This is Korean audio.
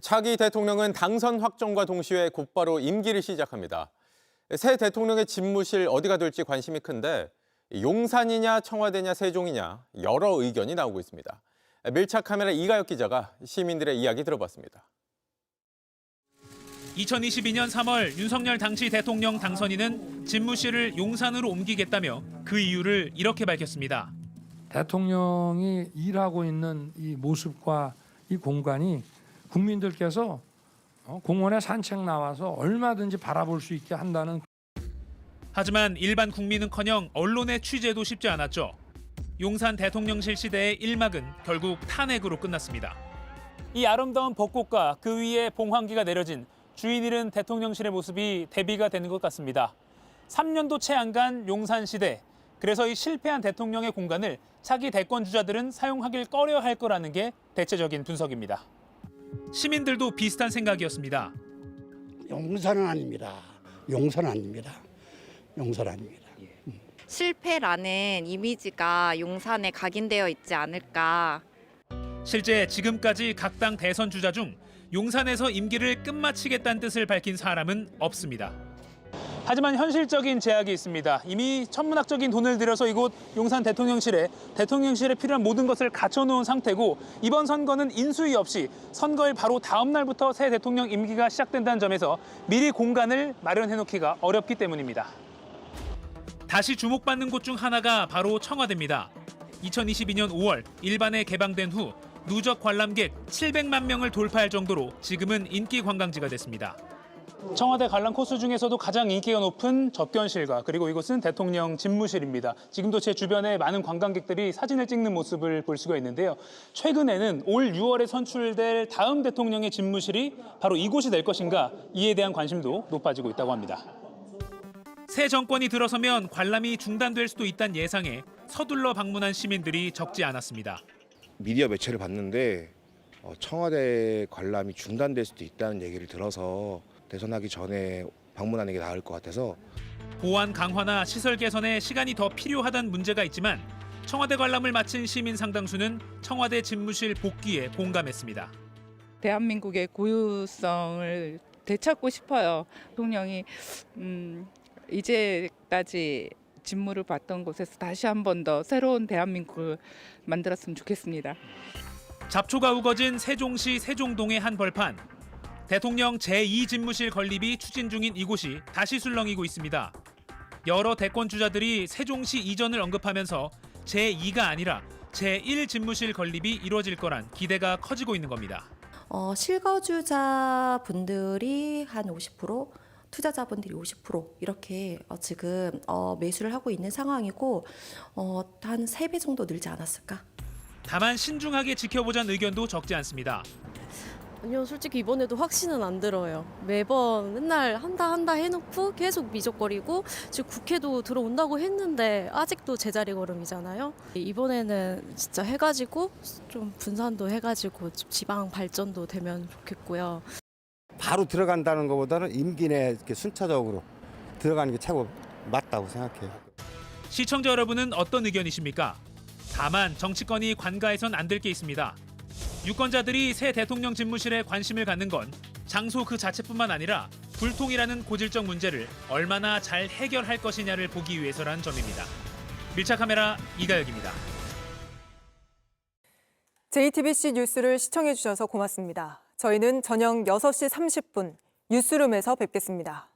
차기 대통령은 당선 확정과 동시에 곧바로 임기를 시작합니다. 새 대통령의 집무실 어디가 될지 관심이 큰데 용산이냐 청와대냐 세종이냐 여러 의견이 나오고 있습니다. 밀착 카메라 이가혁 기자가 시민들의 이야기 들어봤습니다. 2022년 3월 윤석열 당시 대통령 당선인은 집무실을 용산으로 옮기겠다며 그 이유를 이렇게 밝혔습니다. 대통령이 일하고 있는 이 모습과 이 공간이 국민들께서 공원에 산책 나와서 얼마든지 바라볼 수 있게 한다는. 하지만 일반 국민은커녕 언론의 취재도 쉽지 않았죠. 용산 대통령실 시대의 일막은 결국 탄핵으로 끝났습니다. 이 아름다운 벚꽃과 그 위에 봉황기가 내려진 주인 잃은 대통령실의 모습이 대비가 되는 것 같습니다. 3년도 채 안 간 용산 시대. 그래서 이 실패한 대통령의 공간을 차기 대권 주자들은 사용하길 꺼려할 거라는 게 대체적인 분석입니다. 시민들도 비슷한 생각이었습니다. 용산은 아닙니다. 용산 아닙니다. 용산 아닙니다. 실패라는 이미지가 용산에 각인되어 있지 않을까. 실제 지금까지 각 당 대선 주자 중 용산에서 임기를 끝마치겠다는 뜻을 밝힌 사람은 없습니다. 하지만 현실적인 제약이 있습니다. 이미 천문학적인 돈을 들여서 이곳 용산 대통령실에 필요한 모든 것을 갖춰놓은 상태고 이번 선거는 인수위 없이 선거일 바로 다음 날부터 새 대통령 임기가 시작된다는 점에서 미리 공간을 마련해놓기가 어렵기 때문입니다. 다시 주목받는 곳 중 하나가 바로 청와대입니다. 2022년 5월 일반에 개방된 후 누적 관람객 700만 명을 돌파할 정도로 지금은 인기 관광지가 됐습니다. 청와대 관람 코스 중에서도 가장 인기가 높은 접견실과 그리고 이곳은 대통령 집무실입니다. 지금도 제 주변에 많은 관광객들이 사진을 찍는 모습을 볼 수가 있는데요. 최근에는 올 6월에 선출될 다음 대통령의 집무실이 바로 이곳이 될 것인가 이에 대한 관심도 높아지고 있다고 합니다. 새 정권이 들어서면 관람이 중단될 수도 있다는 예상에 서둘러 방문한 시민들이 적지 않았습니다. 미디어 매체를 봤는데 청와대 관람이 중단될 수도 있다는 얘기를 들어서 대선하기 전에 방문하는 게 나을 것 같아서. 보안 강화나 시설 개선에 시간이 더 필요하다는 문제가 있지만 청와대 관람을 마친 시민 상당수는 청와대 집무실 복귀에 공감했습니다. 대한민국의 고유성을 되찾고 싶어요. 대통령이 이제까지 직무를 봤던 곳에서 다시 한 번 더 새로운 대한민국을 만들었으면 좋겠습니다. 잡초가 우거진 세종시 세종동의 한 벌판. 대통령 제2집무실 건립이 추진 중인 이곳이 다시 술렁이고 있습니다. 여러 대권 주자들이 세종시 이전을 언급하면서 제2가 아니라 제1집무실 건립이 이루어질 거란 기대가 커지고 있는 겁니다. 실거주자분들이 한 50%, 투자자분들이 50% 이렇게 지금 매수를 하고 있는 상황이고 한 3배 정도 늘지 않았을까? 다만 신중하게 지켜보자는 의견도 적지 않습니다. 아니요, 솔직히 이번에도 확신은 안 들어요. 매번 맨날 한다 해놓고 계속 미적거리고 지금 국회도 들어온다고 했는데 아직도 제자리 걸음이잖아요. 이번에는 진짜 해가지고 좀 분산도 해가지고 지방 발전도 되면 좋겠고요. 바로 들어간다는 것보다는 임기 내에 이렇게 순차적으로 들어가는 게 최고 맞다고 생각해요. 시청자 여러분은 어떤 의견이십니까? 다만 정치권이 관가해선 안 될 게 있습니다. 유권자들이 새 대통령 집무실에 관심을 갖는 건 장소 그 자체뿐만 아니라 불통이라는 고질적 문제를 얼마나 잘 해결할 것이냐를 보기 위해서라는 점입니다. 밀착 카메라 이가혁입니다. JTBC 뉴스를 시청해 주셔서 고맙습니다. 저희는 저녁 6시 30분 뉴스룸에서 뵙겠습니다.